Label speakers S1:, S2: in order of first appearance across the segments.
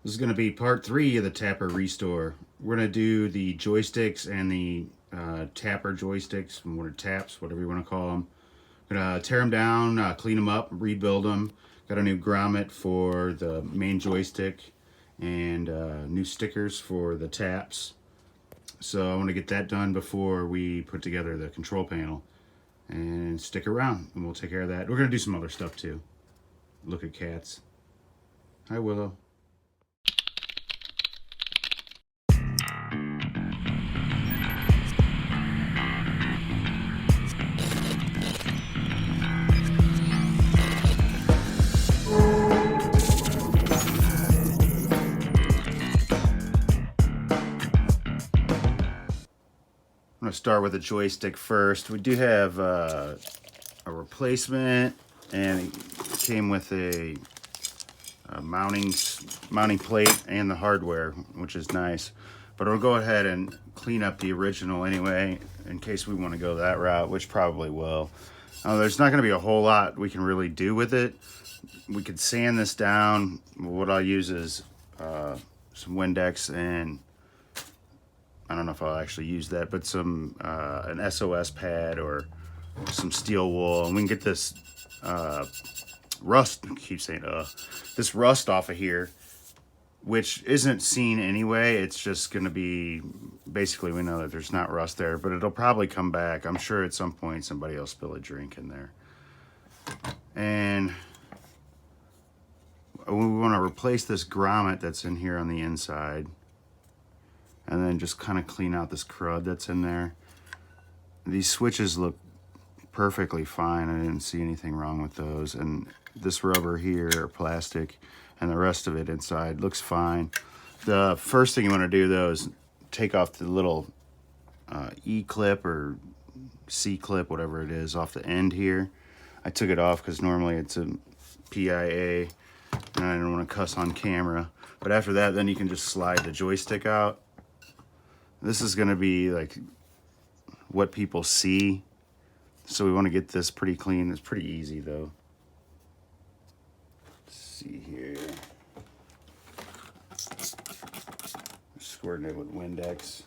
S1: This is going to be part 3 of the Tapper Restore. We're going to do the joysticks and the Tapper joysticks, or taps, whatever you want to call them. Going to tear them down, clean them up, rebuild them. Got a new grommet for the main joystick and new stickers for the taps. So I want to get that done before we put together the control panel. And stick around and we'll take care of that. We're going to do some other stuff too. Look at cats. Hi, Willow. I'm going to start with the joystick first. We do have a replacement, and it came with a mounting plate and the hardware, which is nice. But I'll go ahead and clean up the original anyway, in case we want to go that route, which probably will. There's not going to be a whole lot we can really do with it. We could sand this down. What I'll use is some Windex, and I don't know if I'll actually use that, but some an SOS pad or some steel wool, and we can get this rust. I keep saying this rust off of here, which isn't seen anyway. It's just going to be basically, we know that there's not rust there, but it'll probably come back. I'm sure at some point somebody will spill a drink in there, and we want to replace this grommet that's in here on the inside. And then just kind of clean out this crud that's in there. These switches look perfectly fine. I didn't see anything wrong with those. And this rubber here, or plastic, and the rest of it inside looks fine. The first thing you want to do though is take off the little E-clip or C-clip, whatever it is, off the end here. I took it off because normally it's a PIA, and I don't want to cuss on camera. But after that, then you can just slide the joystick out. This is going to be like what people see, so we want to get this pretty clean. It's pretty easy though. Let's see here. Squirting it with Windex.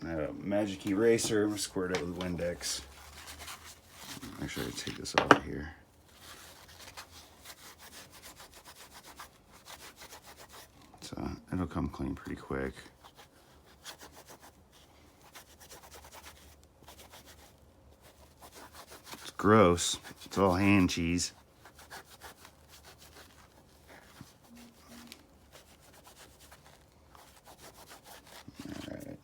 S1: I have a magic eraser. Squirt it with Windex. Actually, I'll take this off of here. So it'll come clean pretty quick. It's gross. It's all hand cheese. All right.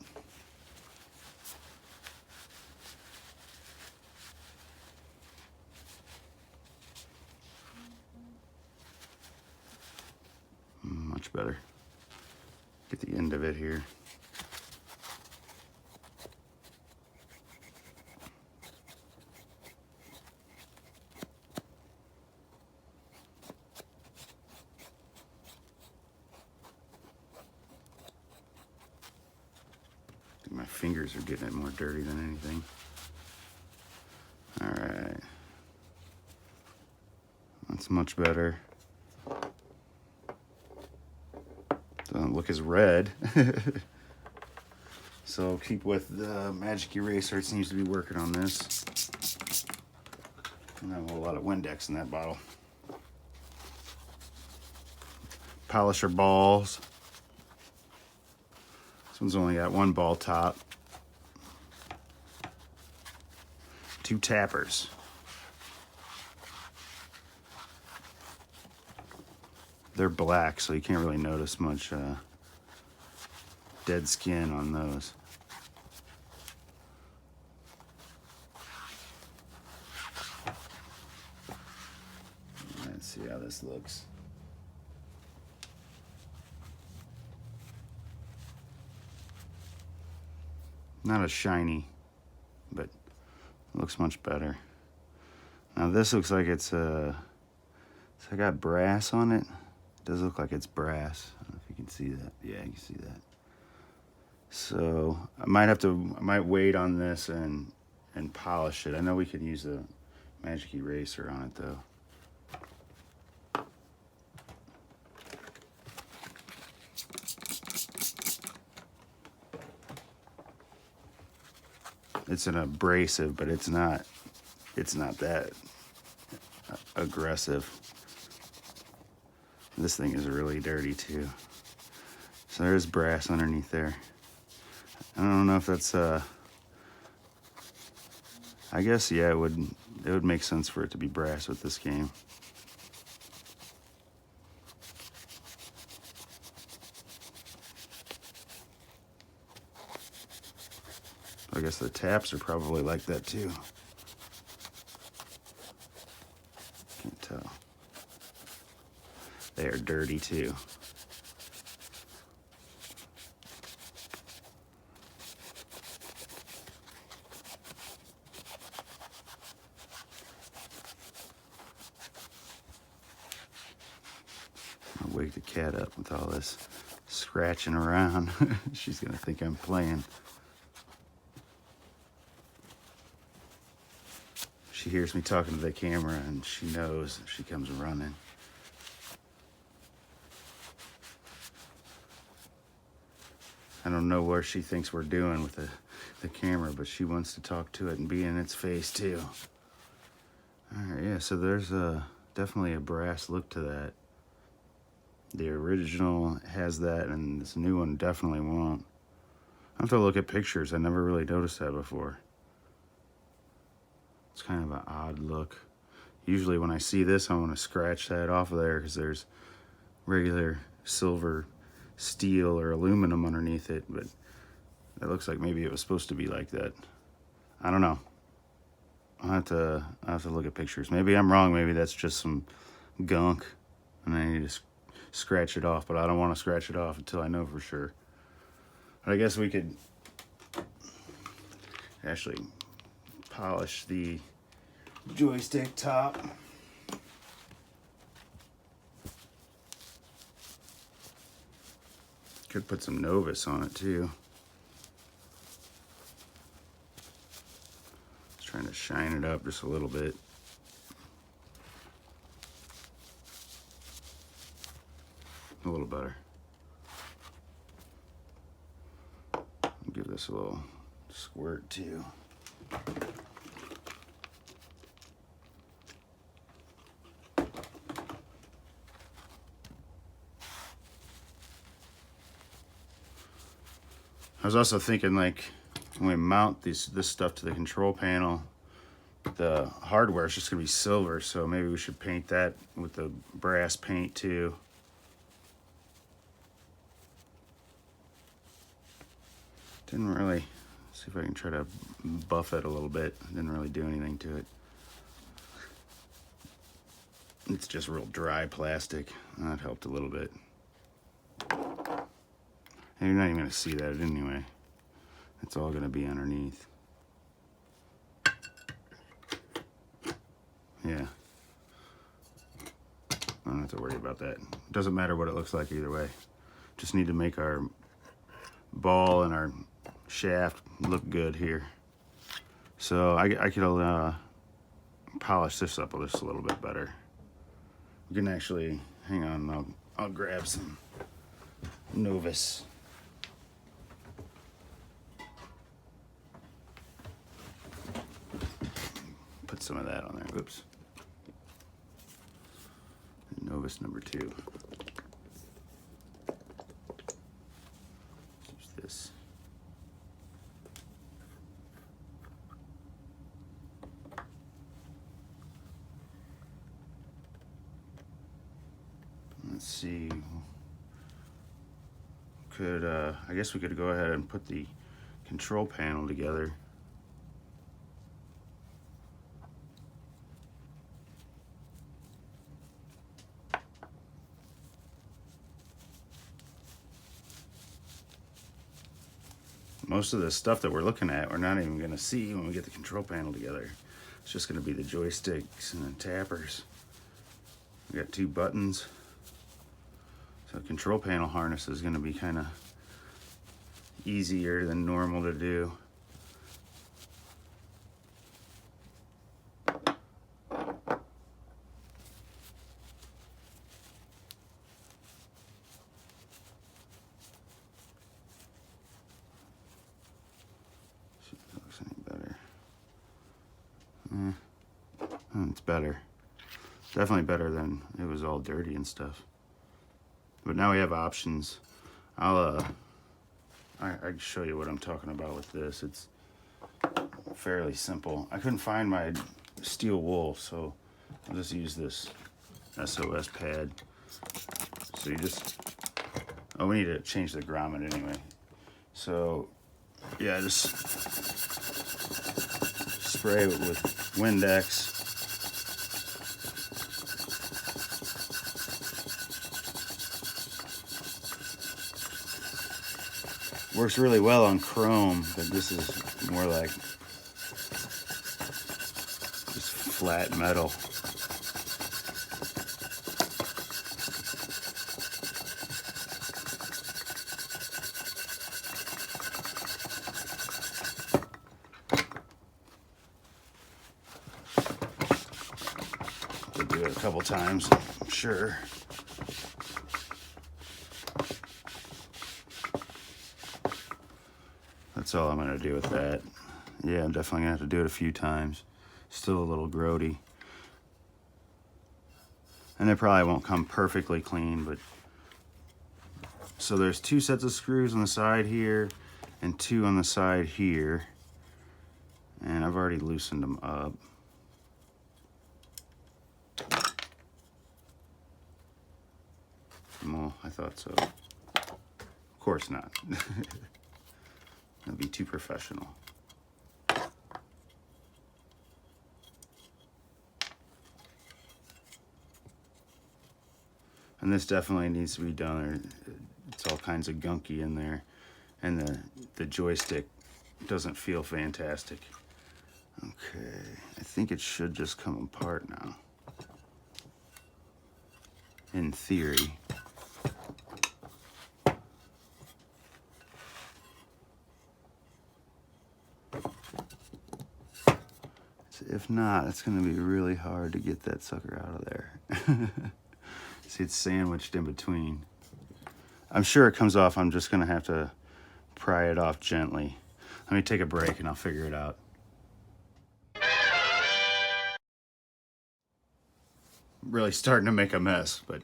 S1: Much better. Get the end of it here. I think my fingers are getting it more dirty than anything. All right. That's much better. Doesn't look as red. So keep with the magic eraser. It seems to be working on this. And I have a lot of Windex in that bottle. Polisher balls. This one's only got one ball top. 2 tappers. They're black, so you can't really notice much dead skin on those. Let's see how this looks. Not as shiny, but it looks much better. Now this looks like it's I got brass on it. It does look like it's brass. I don't know if you can see that. Yeah, you can see that. So I might wait on this and polish it. I know we could use a magic eraser on it though. it's an abrasive, but it's not that aggressive. This thing is really dirty too. So there's brass underneath there. I don't know if that's I guess, yeah, it would make sense for it to be brass with this game. I guess the taps are probably like that too. Can't tell. They are dirty too. I'll wake the cat up with all this scratching around. She's gonna think I'm playing. She hears me talking to the camera and she knows. She comes running. I don't know what she thinks we're doing with the camera, but she wants to talk to it and be in its face too. All right, yeah, so there's definitely a brass look to that. The original has that, and this new one definitely won't. I have to look at pictures. I never really noticed that before. It's kind of an odd look. Usually when I see this, I want to scratch that off of there because there's regular silver, steel, or aluminum underneath it, but it looks like maybe it was supposed to be like that. I don't know. I'll have to look at pictures. Maybe I'm wrong. Maybe that's just some gunk and I need to scratch it off, but I don't want to scratch it off until I know for sure. But I guess we could actually polish the joystick top. Could put some Novus on it too. Just trying to shine it up just a little bit. A little better. Give this a little squirt too. I was also thinking, like, when we mount this stuff to the control panel, the hardware is just gonna be silver, so maybe we should paint that with the brass paint too. Didn't really, see if I can try to buff it a little bit. Didn't really do anything to it. It's just real dry plastic. That helped a little bit. And you're not even gonna see that anyway. It's all gonna be underneath. Yeah. I don't have to worry about that. Doesn't matter what it looks like either way. Just need to make our ball and our shaft look good here. So I could polish this up just a little bit better. We can actually, hang on, I'll grab some Novus. Put some of that on there, oops. Novus number 2. Use this. Let's see. I guess we could go ahead and put the control panel together. Most of the stuff that we're looking at, we're not even gonna see when we get the control panel together. It's just gonna be the joysticks and the tappers. We got 2 buttons. So control panel harness is gonna be kind of easier than normal to do. See if it looks any better. it's better. Definitely better than it was all dirty and stuff. But now we have options. I can show you what I'm talking about with this. It's fairly simple. I couldn't find my steel wool, so I'll just use this SOS pad. So you just, oh, we need to change the grommet anyway. So yeah, just spray it with Windex. Works really well on chrome, but this is more like just flat metal. We'll do it a couple times, I'm sure. That's all I'm gonna do with that. Yeah, I'm definitely gonna have to do it a few times. Still a little grody. And it probably won't come perfectly clean, but... So there's 2 sets of screws on the side here, and 2 on the side here. And I've already loosened them up. Well, I thought so. Of course not. That'd be too professional. And this definitely needs to be done. It's all kinds of gunky in there. And the joystick doesn't feel fantastic. Okay, I think it should just come apart now. In theory. If not, it's going to be really hard to get that sucker out of there. See, it's sandwiched in between. I'm sure it comes off. I'm just going to have to pry it off gently. Let me take a break and I'll figure it out. Really starting to make a mess, but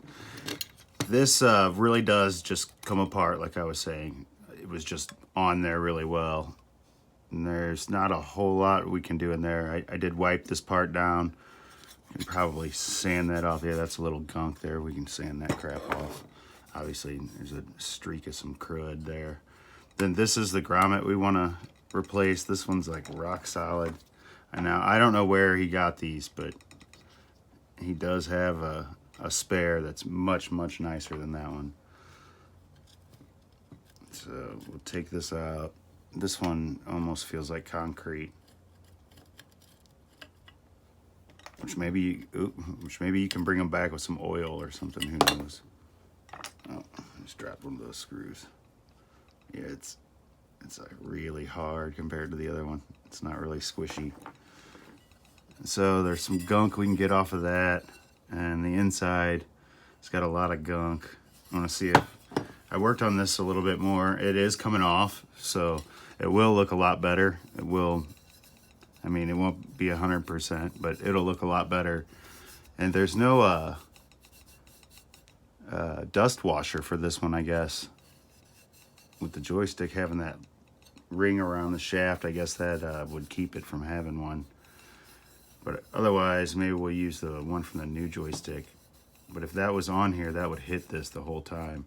S1: this really does just come apart, like I was saying. It was just on there really well. And there's not a whole lot we can do in there. I did wipe this part down. You can probably sand that off. Yeah, that's a little gunk there. We can sand that crap off. Obviously, there's a streak of some crud there. Then this is the grommet we want to replace. This one's like rock solid. And now, I don't know where he got these, but he does have a spare that's much, much nicer than that one. So we'll take this out. This one almost feels like concrete, which maybe you can bring them back with some oil or something. Who knows? Oh, I just dropped one of those screws. Yeah, it's like really hard compared to the other one. It's not really squishy. So there's some gunk we can get off of that, and the inside, it's got a lot of gunk. I want to see if I worked on this a little bit more. It is coming off, so it will look a lot better. It will, I mean, it won't be 100%, but it'll look a lot better. And there's no dust washer for this one, I guess. With the joystick having that ring around the shaft, I guess that would keep it from having one. But otherwise, maybe we'll use the one from the new joystick. But if that was on here, that would hit this the whole time.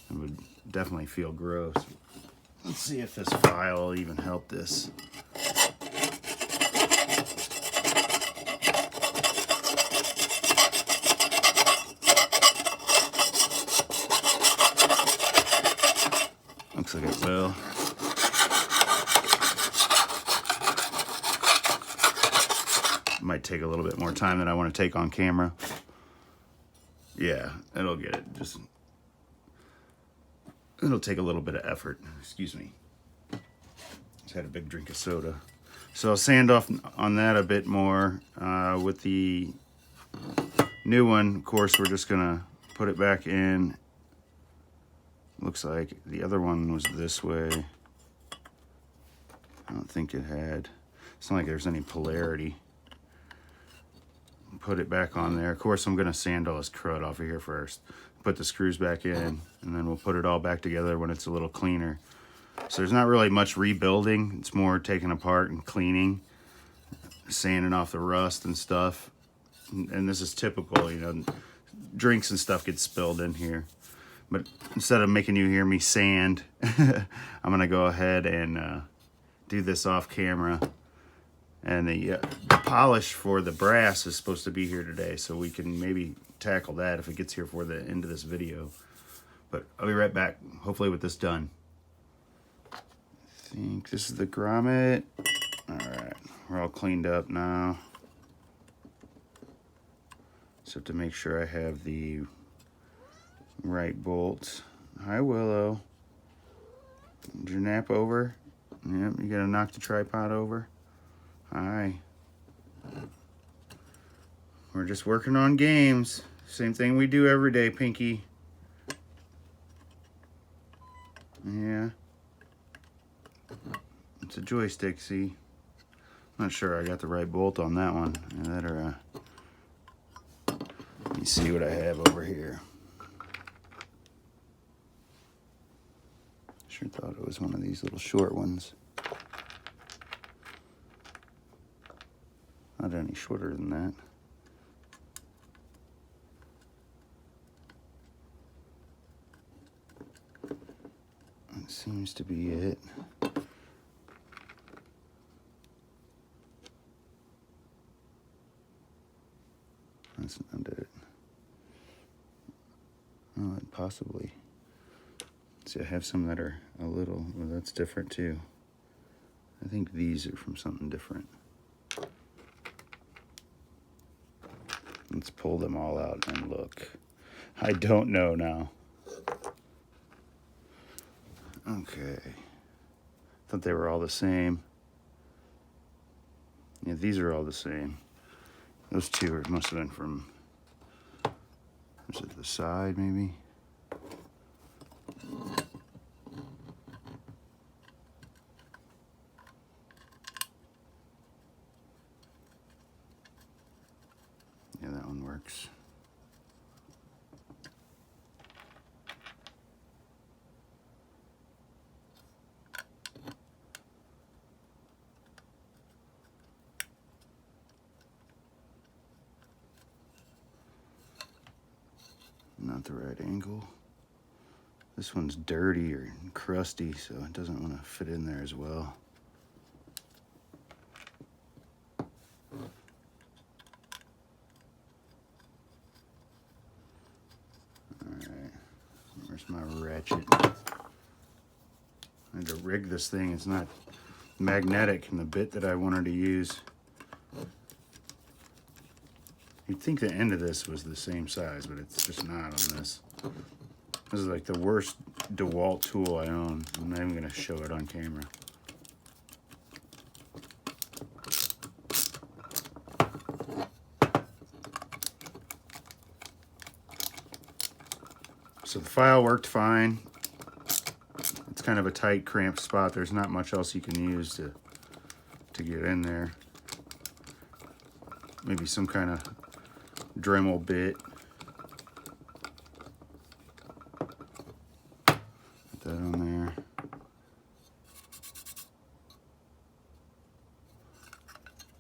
S1: It would definitely feel gross. Let's see if this file will even help this. Looks like it will. Might take a little bit more time than I want to take on camera. Yeah, it'll get it. It'll take a little bit of effort. Excuse me. Just had a big drink of soda. So I'll sand off on that a bit more. With the new one, of course, we're just gonna put it back in. Looks like the other one was this way. I don't think it had. It's not like there's any polarity. put it back on there. Of course, I'm going to sand all this crud off of here first. Put the screws back in, and then we'll put it all back together when it's a little cleaner. So there's not really much rebuilding. It's more taking apart and cleaning, sanding off the rust and stuff. And this is typical, you know, drinks and stuff get spilled in here. But instead of making you hear me sand, I'm going to go ahead and do this off camera. And the polish for the brass is supposed to be here today, so we can maybe tackle that if it gets here for the end of this video. But I'll be right back, hopefully with this done. I think this is the grommet. Alright, we're all cleaned up now. Just have to make sure I have the right bolts. Hi, Willow. Did your nap over? Yep, you gotta knock the tripod over. Hi. We're just working on games. Same thing we do every day, Pinky. Yeah. It's a joystick, see? Not sure I got the right bolt on that one. That or let me see what I have over here. Sure thought it was one of these little short ones. Not any shorter than that. That seems to be it. That's not it. Oh, possibly. See, I have some that are a little, well, that's different too. I think these are from something different. Let's pull them all out and look. I don't know now. Okay. Thought they were all the same. Yeah, these are all the same. Those two must have been from, was it the side maybe? Yeah, that one works. Not the right angle. This one's dirty or crusty, so it doesn't want to fit in there as well. Alright, where's my ratchet? I had to rig this thing. It's not magnetic in the bit that I wanted to use. You'd think the end of this was the same size, but it's just not on this. This is like the worst DeWalt tool I own. I'm not even going to show it on camera. So the file worked fine. It's kind of a tight, cramped spot. There's not much else you can use to get in there. Maybe some kind of Dremel bit. Put that on there.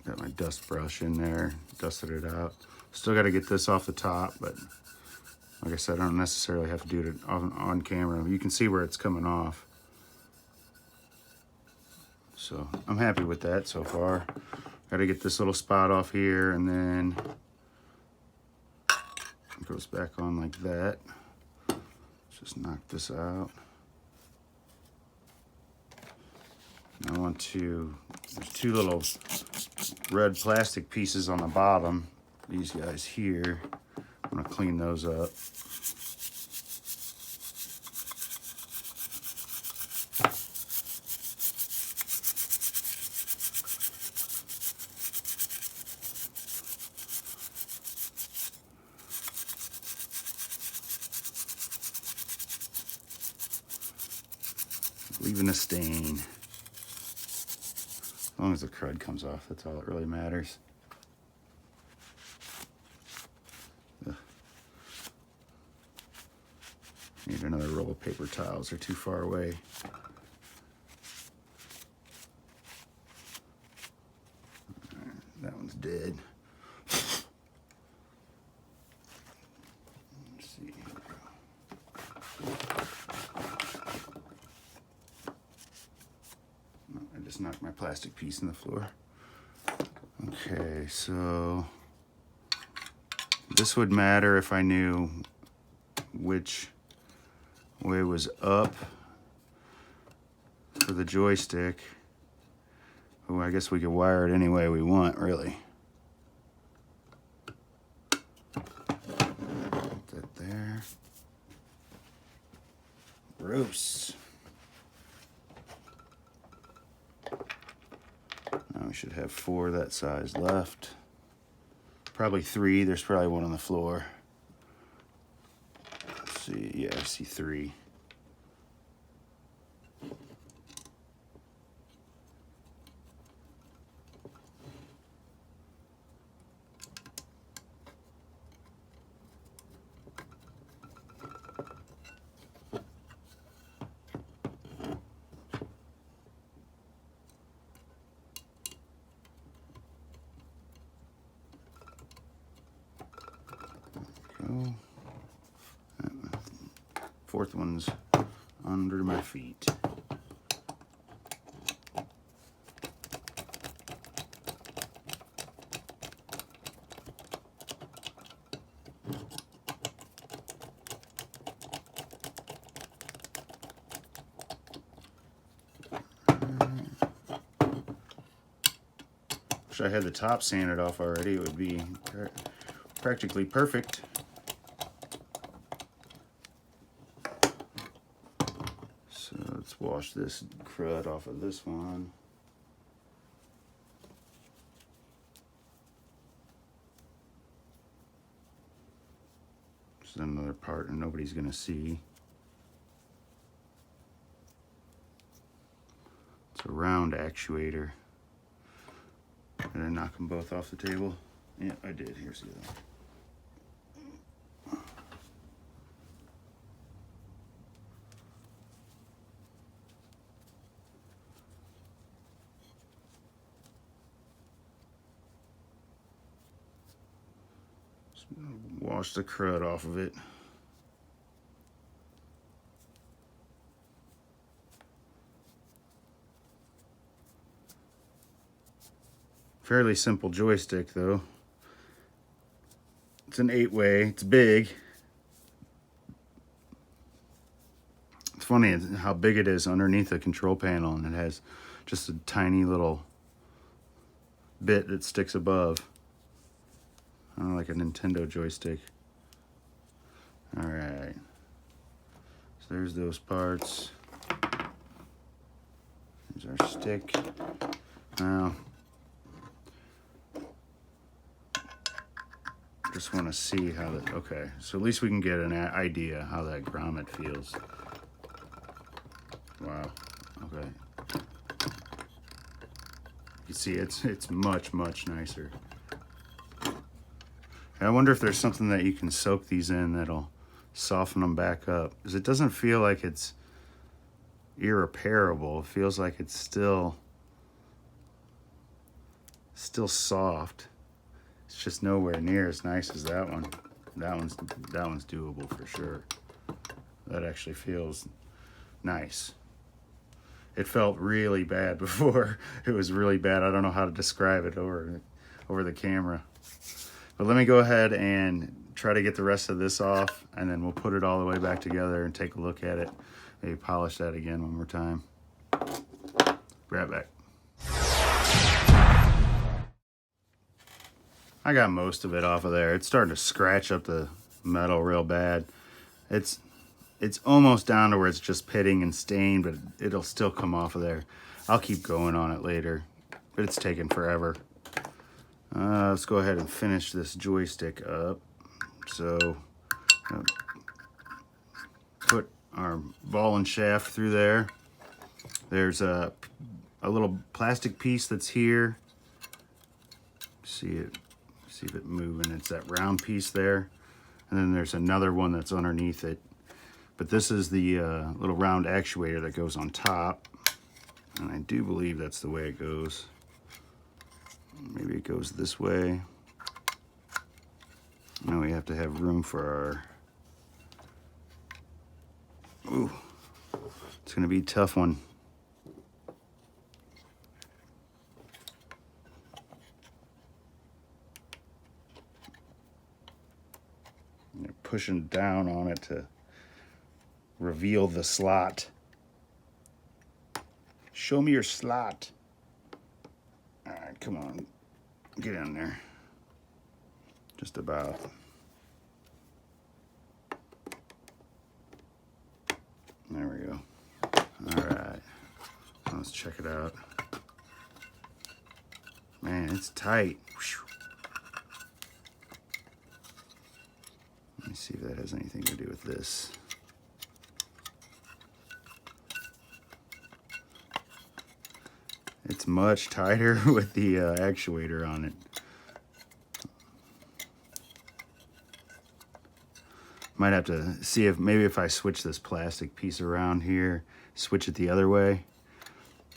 S1: Got my dust brush in there, dusted it out. Still got to get this off the top, but like I said, I don't necessarily have to do it on camera. You can see where it's coming off. So I'm happy with that so far. Got to get this little spot off here, and then it goes back on like that. Let's just knock this out. I want to, there's two little red plastic pieces on the bottom. These guys here. I'm going to clean those up. Leaving a stain. As long as the crud comes off, that's all that really matters. Need another roll of paper towels, they're too far away. That one's dead. Let's see. No, I just knocked my plastic piece in the floor. Okay, so this would matter if I knew which way was up for the joystick. Oh, I guess we could wire it any way we want, really. Put that there. Gross. Now we should have 4 that size left. Probably 3. There's probably one on the floor. Let's see. Yeah, I see 3. Go. 4th one's under my feet. Wish I had the top sanded off already. It would be practically perfect. So let's wash this crud off of this one. This is another part and nobody's gonna see. It's a round actuator. Did I knock them both off the table? Yeah, I did. Here's the other one. Just wash the crud off of it. Fairly simple joystick though. It's an 8-way, it's big. It's funny how big it is underneath the control panel, and it has just a tiny little bit that sticks above. Kind of like a Nintendo joystick. All right, so there's those parts. There's our stick. Now, just want to see how that, okay, so at least we can get an idea how that grommet feels. Wow, okay. You see it's much nicer. I wonder if there's something that you can soak these in that'll soften them back up, because it doesn't feel like it's irreparable. It feels like it's still soft. It's just nowhere near as nice as that one. That one's doable for sure. That actually feels nice. It felt really bad before. It was really bad. I don't know how to describe it over the camera. But let me go ahead and try to get the rest of this off, and then we'll put it all the way back together and take a look at it. Maybe polish that again one more time. Be right back. I got most of it off of there. It's starting to scratch up the metal real bad. It's almost down to where it's just pitting and stained, but it'll still come off of there. I'll keep going on it later, but it's taking forever. Let's go ahead and finish this joystick up. So, put our ball and shaft through there. There's a little plastic piece that's here. See if it moving. It's that round piece there. And then there's another one that's underneath it. But this is the little round actuator that goes on top. And I do believe that's the way it goes. Maybe it goes this way. Now we have to have room for our... Ooh, it's gonna be a tough one. You're pushing down on it to reveal the slot. Show me your slot. All right, come on, get in there. Just about. There we go. All right, let's check it out. Man, it's tight. Let me see if that has anything to do with this. It's much tighter with the actuator on it. Might have to see if maybe if I switch this plastic piece around here, switch it the other way.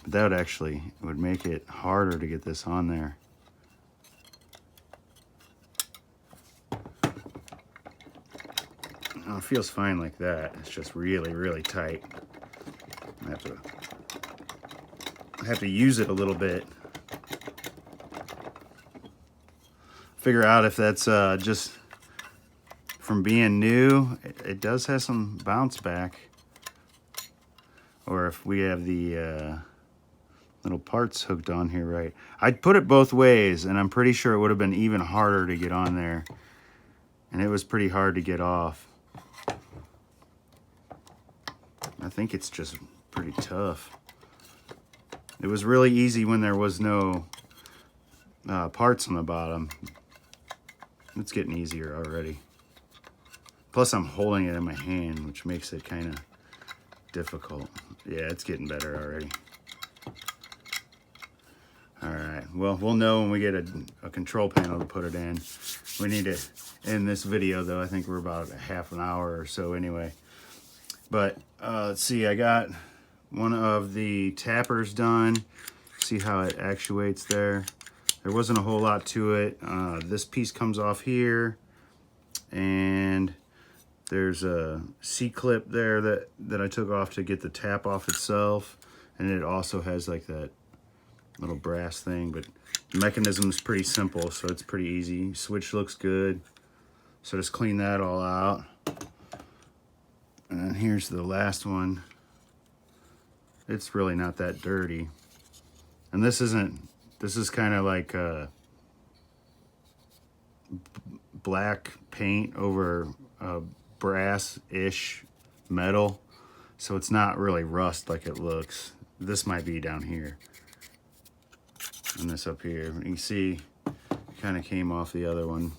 S1: But that would actually make it harder to get this on there. Oh, it feels fine like that. It's just really, really tight. I have to use it a little bit. Figure out if that's just from being new. It does have some bounce back. Or if we have the little parts hooked on here right. I'd put it both ways, and I'm pretty sure it would have been even harder to get on there. And it was pretty hard to get off. I think it's just pretty tough. It was really easy when there was no parts on the bottom. It's getting easier already. Plus I'm holding it in my hand, which makes it kind of difficult. Yeah, it's getting better already. All right, well, we'll know when we get a control panel to put it in. We need to end this video though. I think we're about a half an hour or so anyway. But let's see, I got one of the tappers done. See how it actuates there. There wasn't a whole lot to it. This piece comes off here, and there's a C-clip there that I took off to get the tap off itself, and it also has like that little brass thing, but the mechanism is pretty simple, so it's pretty easy. Switch looks good, so just clean that all out. And then here's the last one. It's really not that dirty. And this is kind of like black paint over brass-ish metal. So it's not really rust like it looks. This might be down here. And this up here. You can see it kind of came off the other one.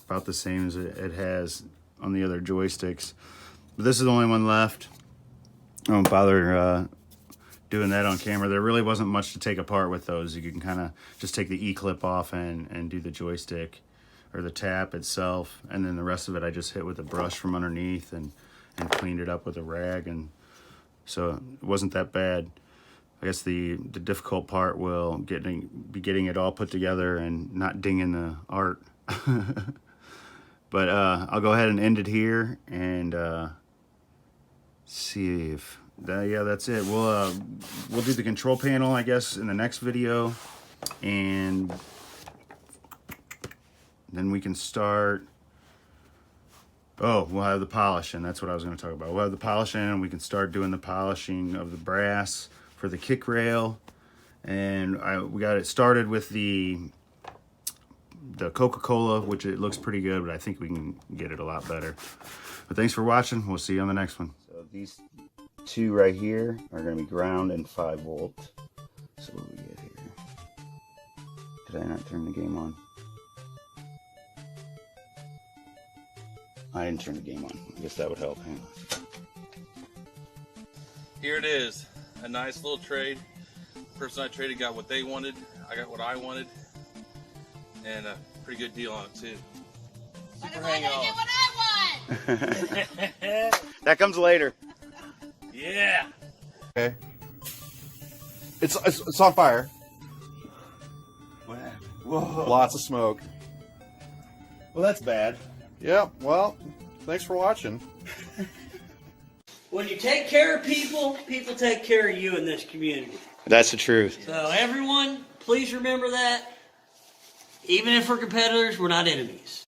S1: About the same as it has on the other joysticks. But this is the only one left. I won't bother doing that on camera. There really wasn't much to take apart with those. You can kind of just take the E-clip off and do the joystick or the tap itself, and then the rest of it I just hit with a brush from underneath and cleaned it up with a rag, and so it wasn't that bad. I guess the difficult part will be getting it all put together and not dinging the art. But I'll go ahead and end it here and see if yeah, that's it. We'll do the control panel, I guess, in the next video, and then we can start. Oh, we'll have the polishing. That's what I was going to talk about. We'll have the polishing, and we can start doing the polishing of the brass for the kick rail. And we got it started with the Coca-Cola, which it looks pretty good, but I think we can get it a lot better. But thanks for watching. We'll see you on the next one. So these two right here are going to be ground and 5 volt. So what do we get here? Did I not turn the game on? I didn't turn the game on. I guess that would help. Hang on.
S2: Here it is. A nice little trade. The person I traded got what they wanted. I got what I wanted. And a pretty good deal on it too. Super hang on.
S3: What I want!
S1: That comes later.
S2: Yeah.
S3: Okay. It's on fire.
S1: Whoa.
S3: Lots of smoke.
S1: Well, that's bad.
S3: Yep. Well, thanks for watching.
S4: When you take care of people, people take care of you in this community.
S1: That's the truth.
S4: So everyone, please remember that. Even if we're competitors, we're not enemies.